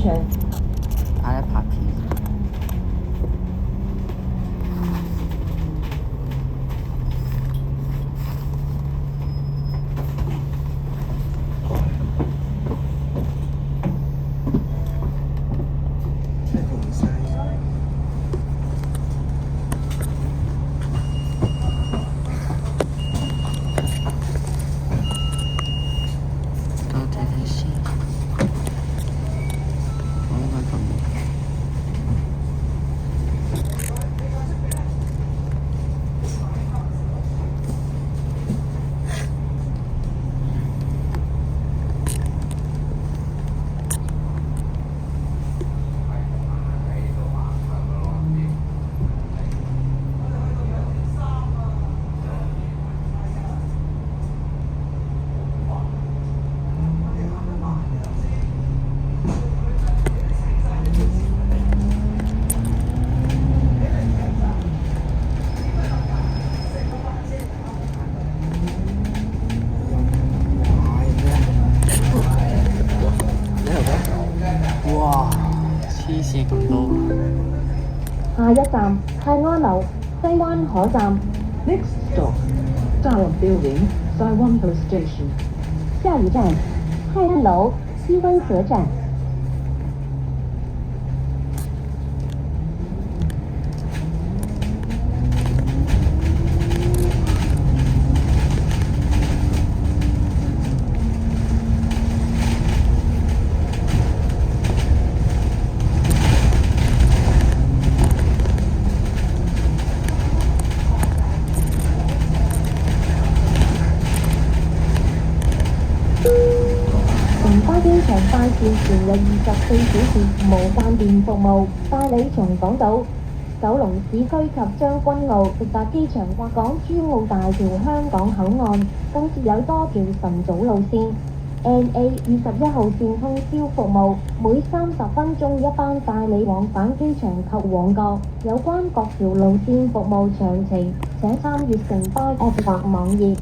嗌一拍片。等我睇睇先，我應該咁。哇！黐線咁多。下一站泰安樓西灣河站。Next stop, Tower Building, Saiwanho Station. 下一站泰安樓西灣河站。城巴機場快線全日24小時無間斷服務，帶你從港島、九龍市區及將軍澳直達機場或港珠澳大橋香港口岸，更設有多條晨早路線。NA 21號線通宵服務，每30分鐘一班帶你往返機場及旺角。有關各條路線服務詳情，請參閱城巴 App 或網頁。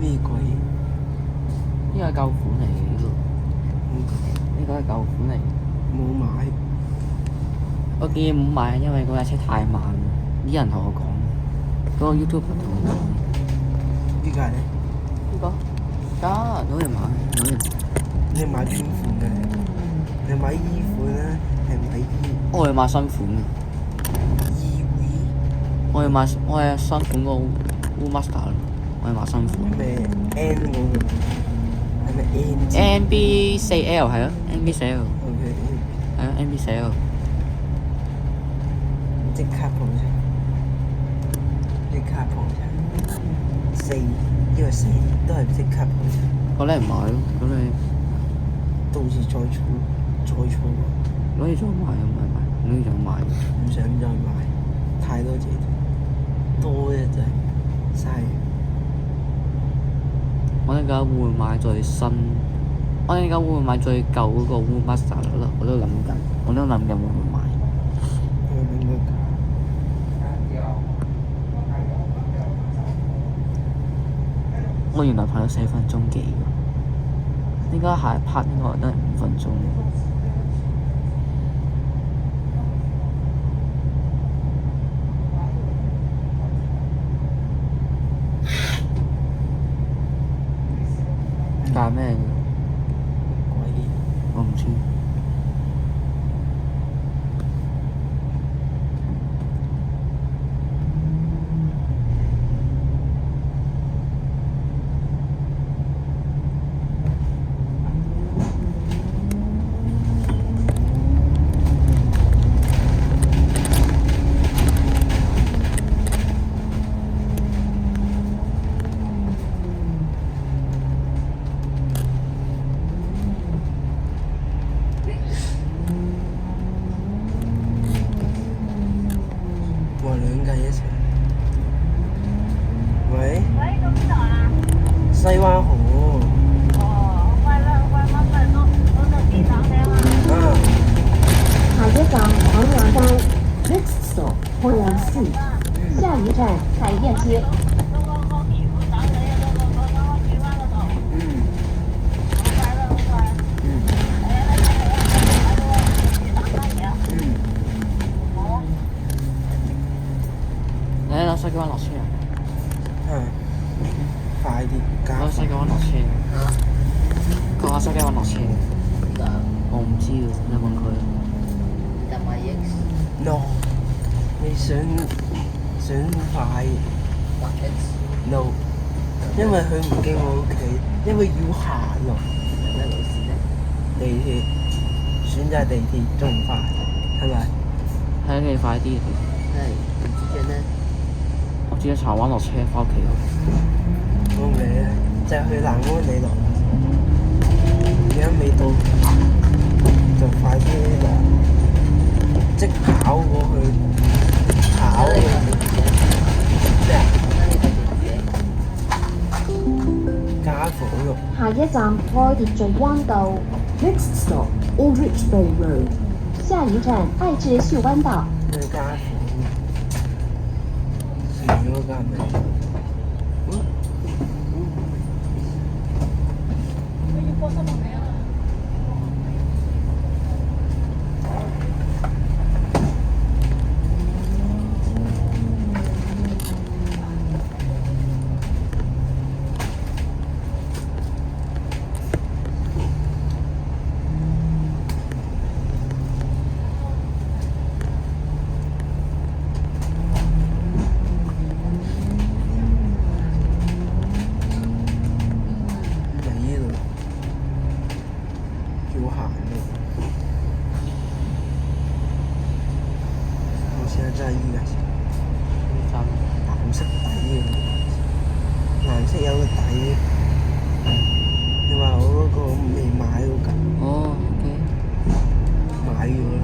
咩鬼？呢個係舊款嚟嘅呢個，呢個係舊款嚟。冇買。我建議唔買，因為嗰架車太慢。啲人同我講，嗰個 YouTube 同我講。呢個係咧？呢個得攞嚟買，攞嚟。你買邊款嘅？你買依款咧，係買依？我係買新款嘅。我係新款個 Woolmaster 咯，我係買新款。咩 N 嗰個？係咪 N NB4L 係啊，NB4L。OK。係啊，NB4L。即刻捧場，即刻捧場。4，因為4都係即刻捧場。嗰你唔買咯，咁你到時再儲。攞嚟再買啊，唔係攞嚟再買。唔想再買，太多謝多嘅真係嘥。我而家會唔會買最新？我而家會唔會買最舊嗰個 Woolmaster 咯？我都諗緊會唔會買。我原來拍咗4分鐘幾喎，應該下一 part 應該都係5分鐘。架咩嘅？我唔知。stop, Hoyan Sea. 下一站海淀街。你喺西九灣落車啊？快啲加我喺西九灣落車。佢話西九灣落車。我唔知喎，你問佢。no， 你想快 no， 因為佢唔經我屋企，因為要行咯。地鐵選擇地鐵仲快，係咪？係你快啲。我自己柴灣落車翻屋企。我未咧，就係去南安里落，而家未到，就快啲落，即跑過去，跑咩啊？家房咯。下一站愛秩序灣道。 Next stop, Aldrich Bay Road. 下一站愛秩序灣道。咩家房？成咗間咪？真係依家藍色底嘅，藍色有個底。你話我嗰個未買嗰架，哦，OK。買咗啦。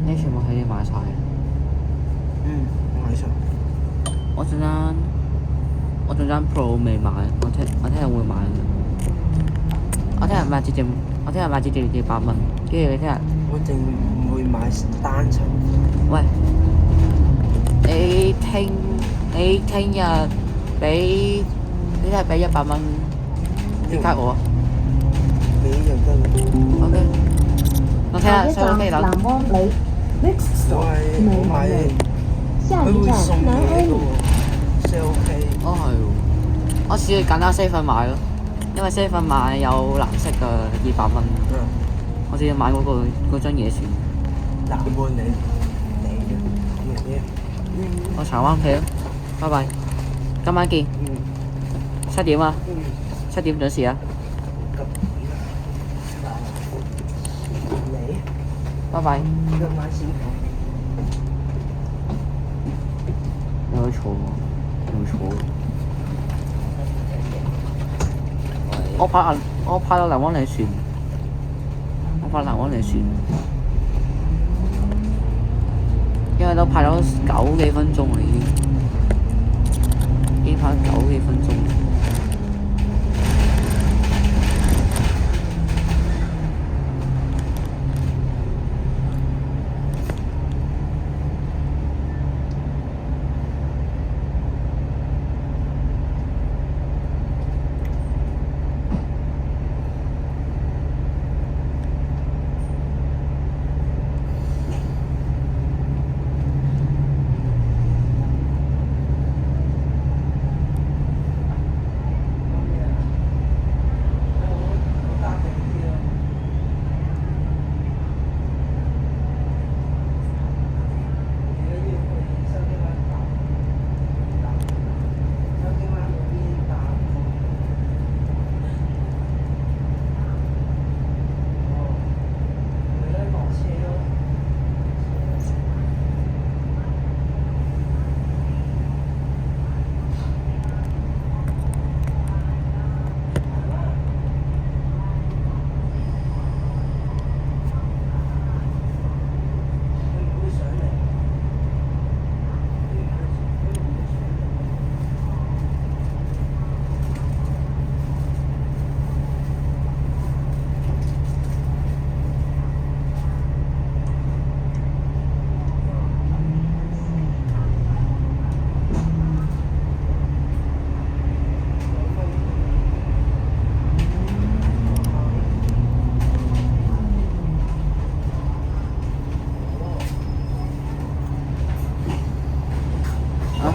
呢全部係你買晒嘅。買晒。我陣間 Pro 未買，我聽日會買嘅。我聽日買節節200蚊，跟住你聽日。我淨唔會買單層。喂，你聽日俾100蚊，點解我啊俾就得啦。 ？OK。我聽日上飛南樓。安里。 Next 我 stop, 係我買，佢下一站會送南安里。嘢嘅喎，sell OK。哦係喎，我試去揀間 7買咯，因為7買有藍色嘅200蚊，我直接買嗰張嘢算。南安里嚟嘅咩？我柴灣屋企咯，拜拜，今晚見，7點啊，7點準時啊，你拜拜。今晚先講。有得坐喎，有坐。我派到南灣里船，因為都派咗9幾分鐘啦已經派咗9幾分鐘。